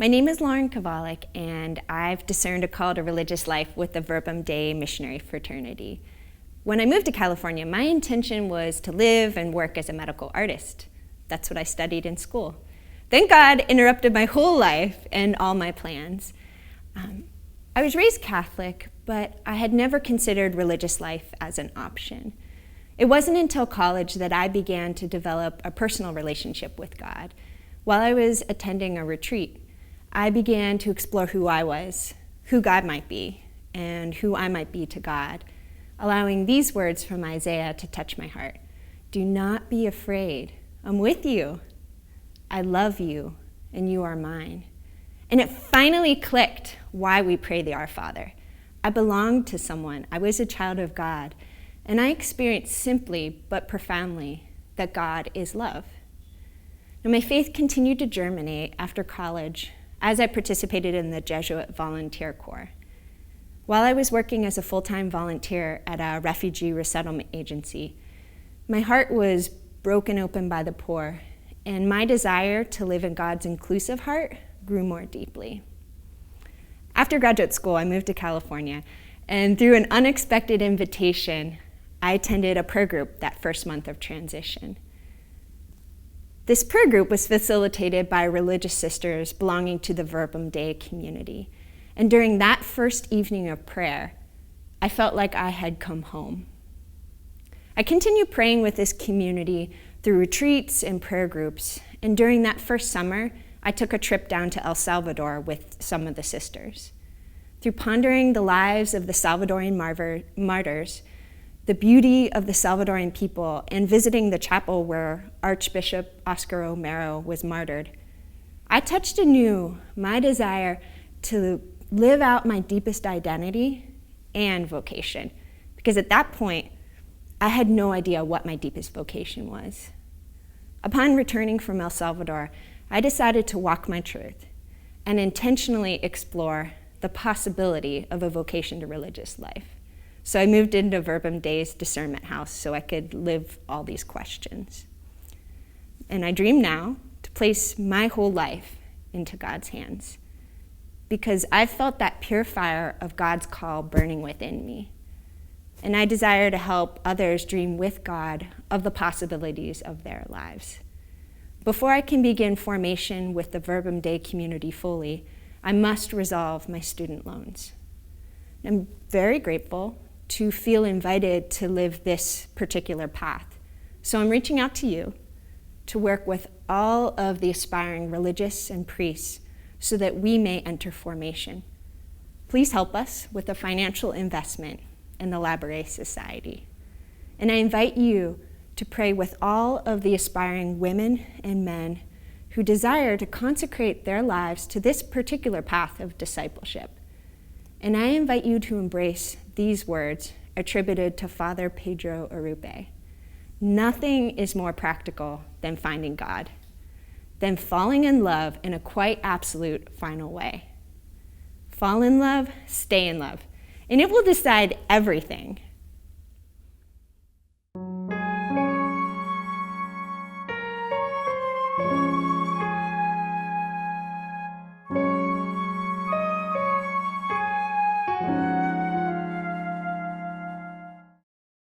My name is Laryn Kovalik, and I've discerned a call to religious life with the Verbum Dei missionary fraternity. When I moved to California, my intention was to live and work as a medical artist. That's what I studied in school. Then God interrupted my whole life and all my plans. I was raised Catholic, but I had never considered religious life as an option. It wasn't until college that I began to develop a personal relationship with God. While I was attending a retreat, I began to explore who I was, who God might be, and who I might be to God, allowing these words from Isaiah to touch my heart. Do not be afraid. I'm with you. I love you, and you are mine. And it finally clicked why we pray the Our Father. I belonged to someone. I was a child of God, and I experienced simply but profoundly that God is love. And my faith continued to germinate after college as I participated in the Jesuit Volunteer Corps. While I was working as a full-time volunteer at a refugee resettlement agency, my heart was broken open by the poor, and my desire to live in God's inclusive heart grew more deeply. After graduate school, I moved to California, and through an unexpected invitation, I attended a prayer group that first month of transition. This prayer group was facilitated by religious sisters belonging to the Verbum Dei community. And during that first evening of prayer, I felt like I had come home. I continued praying with this community through retreats and prayer groups. And during that first summer, I took a trip down to El Salvador with some of the sisters. Through pondering the lives of the Salvadorian martyrs, the beauty of the Salvadorian people, and visiting the chapel where Archbishop Oscar Romero was martyred, I touched anew my desire to live out my deepest identity and vocation, because at that point, I had no idea what my deepest vocation was. Upon returning from El Salvador, I decided to walk my truth and intentionally explore the possibility of a vocation to religious life. So I moved into Verbum Dei's discernment house so I could live all these questions. And I dream now to place my whole life into God's hands, because I've felt that pure fire of God's call burning within me. And I desire to help others dream with God of the possibilities of their lives. Before I can begin formation with the Verbum Dei community fully, I must resolve my student loans. I'm very grateful to feel invited to live this particular path. So I'm reaching out to you to work with all of the aspiring religious and priests so that we may enter formation. Please help us with a financial investment in the Labouré Society. And I invite you to pray with all of the aspiring women and men who desire to consecrate their lives to this particular path of discipleship. And I invite you to embrace these words attributed to Father Pedro Arrupe. Nothing is more practical than finding God, than falling in love in a quite absolute final way. Fall in love, stay in love, and it will decide everything